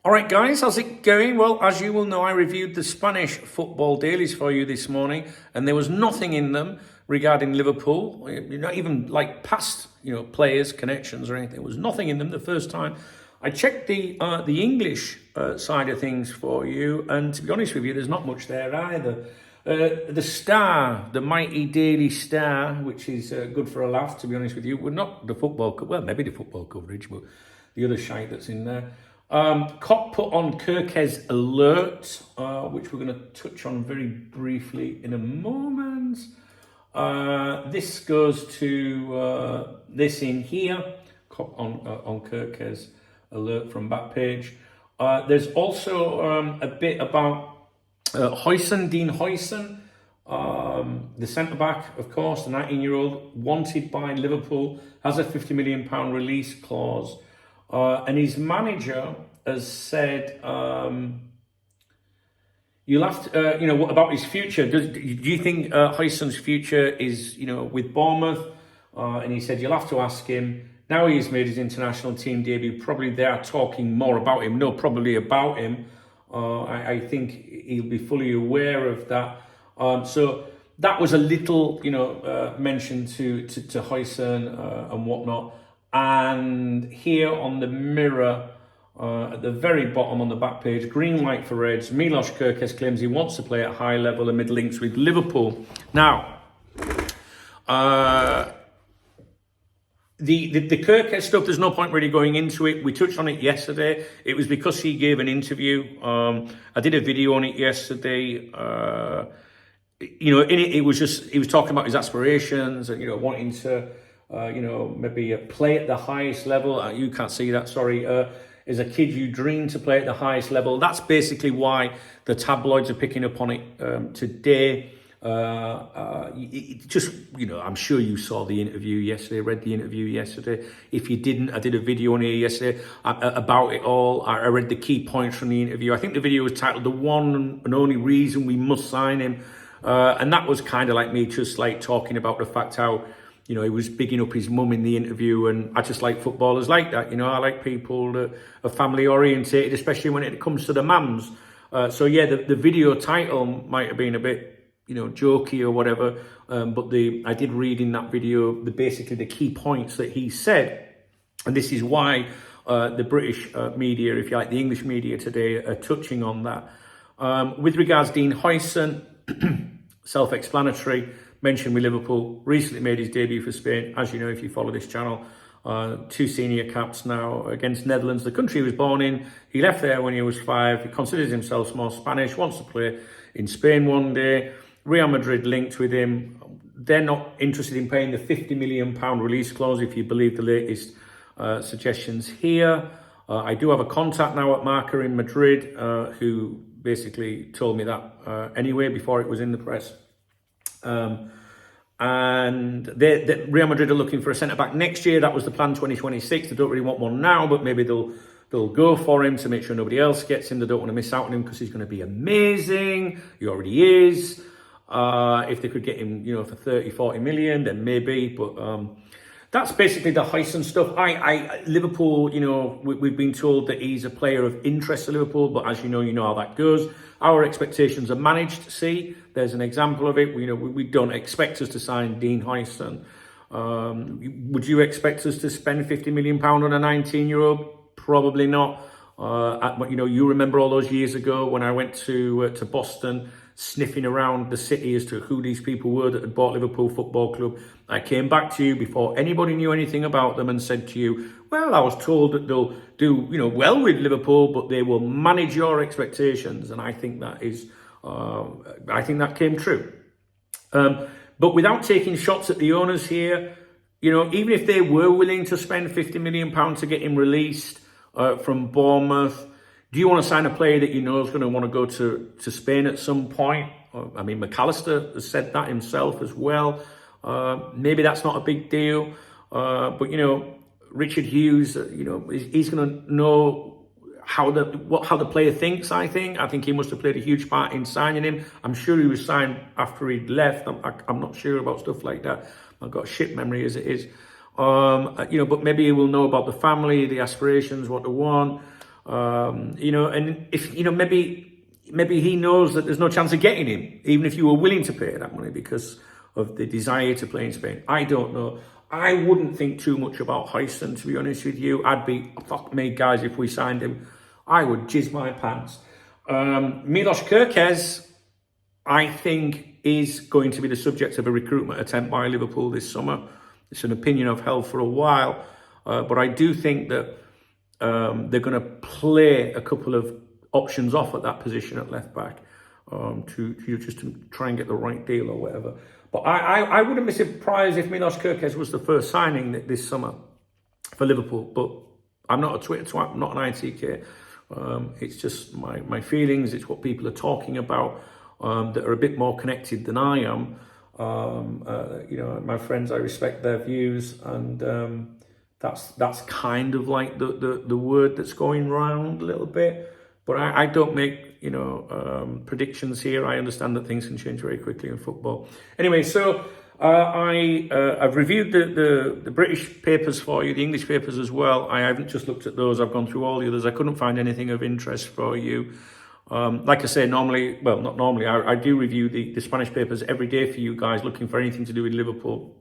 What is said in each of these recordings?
All right, guys, how's it going? Well, as you will know, I reviewed the Spanish football dailies for you this morning, and there was nothing in them regarding Liverpool, not even like past, players, connections or anything. There was nothing in them the first time. I checked the English side of things for you, and to be honest with you, there's not much there either. The Star, the mighty Daily Star, which is good for a laugh, to be honest with you, well, not the football, well, maybe the football coverage, but the other shite that's in there. Cop put on Kerkez alert, which we're going to touch on very briefly in a moment. This goes to this in here, Cop on Kerkez alert from Backpage. There's also a bit about Dean Huijsen, the centre-back, of course, the 19-year-old, wanted by Liverpool, has a £50 million release clause. And his manager has said, you'll have to, what about his future? Do you think Huijsen's future is, with Bournemouth? And he said, you'll have to ask him. Now he's made his international team debut, probably they are talking more about him. No, probably about him. I think he'll be fully aware of that. So that was a little, mention to Huijsen and whatnot. And here on the Mirror, at the very bottom on the back page, green light for Reds. Milos Kerkez claims he wants to play at high level amid links with Liverpool. Now, the Kerkez stuff, there's no point really going into it. We touched on it yesterday. It was because he gave an interview. I did a video on it yesterday. In it, it was just, he was talking about his aspirations and, wanting to, maybe play at the highest level. You can't see that, sorry. As a kid, you dream to play at the highest level. That's basically why the tabloids are picking up on it today. I'm sure you saw the interview yesterday, read the interview yesterday. If you didn't, I did a video on here yesterday about it all. I read the key points from the interview. I think the video was titled "The One and Only Reason We Must Sign Him." And that was kind of like me just like talking about the fact how, he was bigging up his mum in the interview, and I just like footballers like that. I like people that are family orientated, especially when it comes to the mums. The video title might have been a bit, jokey or whatever. But I did read in that video basically the key points that he said. And this is why the British media, if you like, the English media today are touching on that. With regards Dean Huijsen, self-explanatory, mentioned with Liverpool, recently made his debut for Spain. As you know, if you follow this channel, 2 senior caps now against Netherlands, the country he was born in. He left there when he was 5. He considers himself more Spanish, wants to play in Spain one day. Real Madrid linked with him. They're not interested in paying the £50 million release clause, if you believe the latest suggestions here. I do have a contact now at Marca in Madrid who basically told me that anyway before it was in the press. And Real Madrid are looking for a centre-back next year. That was the plan, 2026. They don't really want one now, but maybe they'll go for him to make sure nobody else gets him. They don't want to miss out on him because he's going to be amazing. He already is. If they could get him, for 30, 40 million, then maybe. But that's basically the Huijsen stuff. Liverpool, we've been told that he's a player of interest to Liverpool, but as you know how that goes. Our expectations are managed. See, there's an example of it. We don't expect us to sign Dean Huijsen. Would you expect us to spend £50 million on a 19-year-old? Probably not. But you remember all those years ago when I went to Boston, sniffing around the city as to who these people were that had bought Liverpool Football Club. I came back to you before anybody knew anything about them and said to you, well, I was told that they'll do, well with Liverpool, but they will manage your expectations. And I think that is, I think that came true. But without taking shots at the owners here, even if they were willing to spend £50 million to get him released from Bournemouth, do you want to sign a player that is going to want to go to Spain at some point? I mean, McAllister has said that himself as well. Maybe that's not a big deal. But, Richard Hughes, he's going to know how the player thinks, I think he must have played a huge part in signing him. I'm sure he was signed after he'd left. I'm not sure about stuff like that. I've got a shit memory as it is. But maybe he will know about the family, the aspirations, what they want. And if, maybe he knows that there's no chance of getting him, even if you were willing to pay that money because of the desire to play in Spain. I don't know. I wouldn't think too much about Huijsen, to be honest with you. I'd be, fuck me, guys, if we signed him, I would jizz my pants. Milos Kerkez, I think, is going to be the subject of a recruitment attempt by Liverpool this summer. It's an opinion I've held for a while, but I do think that they're going to play a couple of options off at that position at left back to try and get the right deal or whatever. But I wouldn't be surprised if Milos Kerkez was the first signing this summer for Liverpool. But I'm not a Twitter twat, I'm not an ITK. It's just my feelings. It's what people are talking about that are a bit more connected than I am. My friends, I respect their views, and that's kind of like the word that's going round a little bit. But I don't make predictions here. I understand that things can change very quickly in football. Anyway, so I've reviewed the British papers for you, the English papers as well. I haven't just looked at those. I've gone through all the others. I couldn't find anything of interest for you. Like I say, normally, well, not normally, I do review the Spanish papers every day for you guys, looking for anything to do with Liverpool,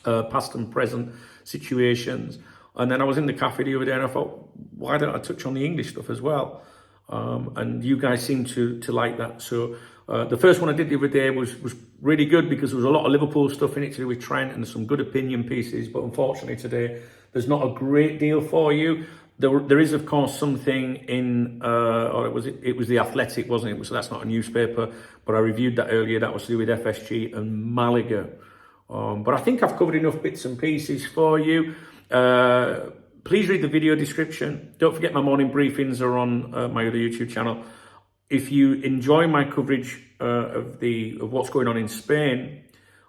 past and present situations. And then I was in the cafe the other day and I thought, why don't I touch on the English stuff as well? And you guys seem to like that. So the first one I did the other day was really good because there was a lot of Liverpool stuff in it to do with Trent and some good opinion pieces. But unfortunately today, there's not a great deal for you. There is, of course, something in, or it was The Athletic, wasn't it? So that's not a newspaper, but I reviewed that earlier. That was to do with FSG and Malaga. But I think I've covered enough bits and pieces for you. Please read the video description. Don't forget my morning briefings are on my other YouTube channel. If you enjoy my coverage of what's going on in Spain,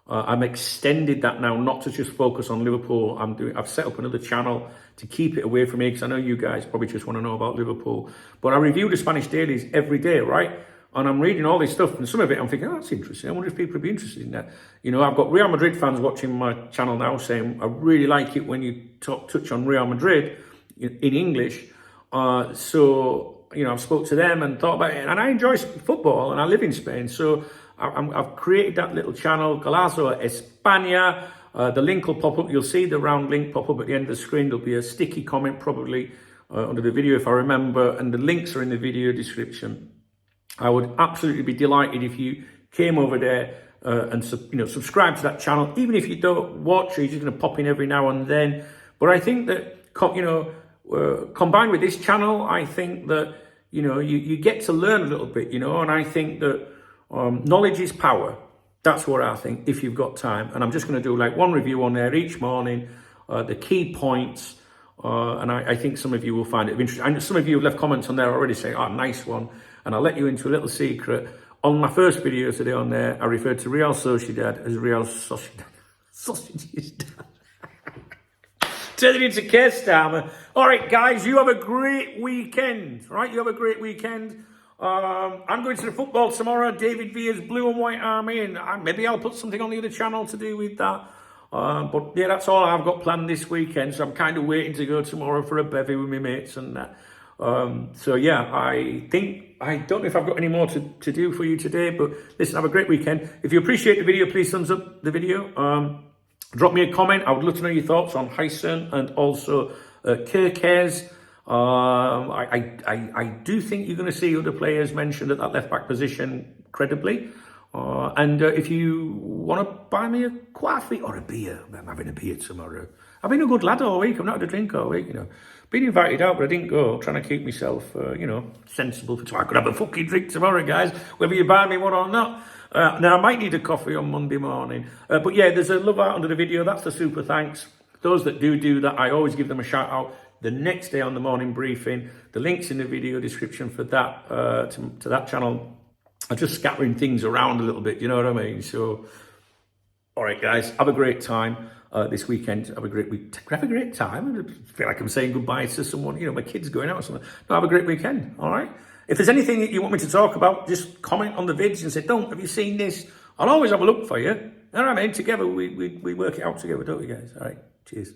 I'm extended that now, not to just focus on Liverpool. I've set up another channel to keep it away from me because I know you guys probably just want to know about Liverpool. But I review the Spanish dailies every day, right? And I'm reading all this stuff, and some of it I'm thinking, oh, that's interesting. I wonder if people would be interested in that. I've got Real Madrid fans watching my channel now saying, I really like it when you touch on Real Madrid in English. So I've spoke to them and thought about it, and I enjoy football, and I live in Spain. So I've created that little channel, Golazo España. The link will pop up. You'll see the round link pop up at the end of the screen. There'll be a sticky comment probably under the video if I remember, and the links are in the video description. I would absolutely be delighted if you came over there and subscribe to that channel, even if you don't watch or you're just going to pop in every now and then. But I think that combined with this channel, I think that you get to learn a little bit, and I think that knowledge is power. That's what I think, if you've got time. And I'm just going to do like one review on there each morning, the key points. And I think some of you will find it of interest. And some of you have left comments on there already saying, oh, nice one. And I'll let you into a little secret. On my first video today on there, I referred to Real Sociedad as Real Sociedad. Sausages. Turn it into Kerstammer. All right, guys, you have a great weekend. Right, you have a great weekend. I'm going to the football tomorrow. David Villa's Blue and White Army. And maybe I'll put something on the other channel to do with that. But yeah, that's all I've got planned this weekend. So I'm kind of waiting to go tomorrow for a bevy with my mates and that. So yeah, I don't know if I've got any more to do for you today, but listen, have a great weekend. If you appreciate the video, please thumbs up the video. Drop me a comment. I would love to know your thoughts on Huijsen and also Kerkez. I do think you're going to see other players mentioned at that left back position credibly. And if you want to buy me a coffee or a beer, I'm having a beer tomorrow. I've been a good lad all week. I've not had a drink all week, Been invited out, but I didn't go. Trying to keep myself, sensible for tomorrow. I could have a fucking drink tomorrow, guys, whether you buy me one or not. Now, I might need a coffee on Monday morning. But yeah, there's a love out under the video. That's the super thanks. Those that do that, I always give them a shout out the next day on the morning briefing. The link's in the video description for that, to that channel. I'm just scattering things around a little bit, you know what I mean? So, all right, guys, have a great time this weekend. Have a great week. Have a great time. I feel like I'm saying goodbye to someone, my kid's going out or something. No, have a great weekend, all right? If there's anything that you want me to talk about, just comment on the vids and say, have you seen this? I'll always have a look for you. You know what I mean? Together, we work it out together, don't we, guys? All right, cheers.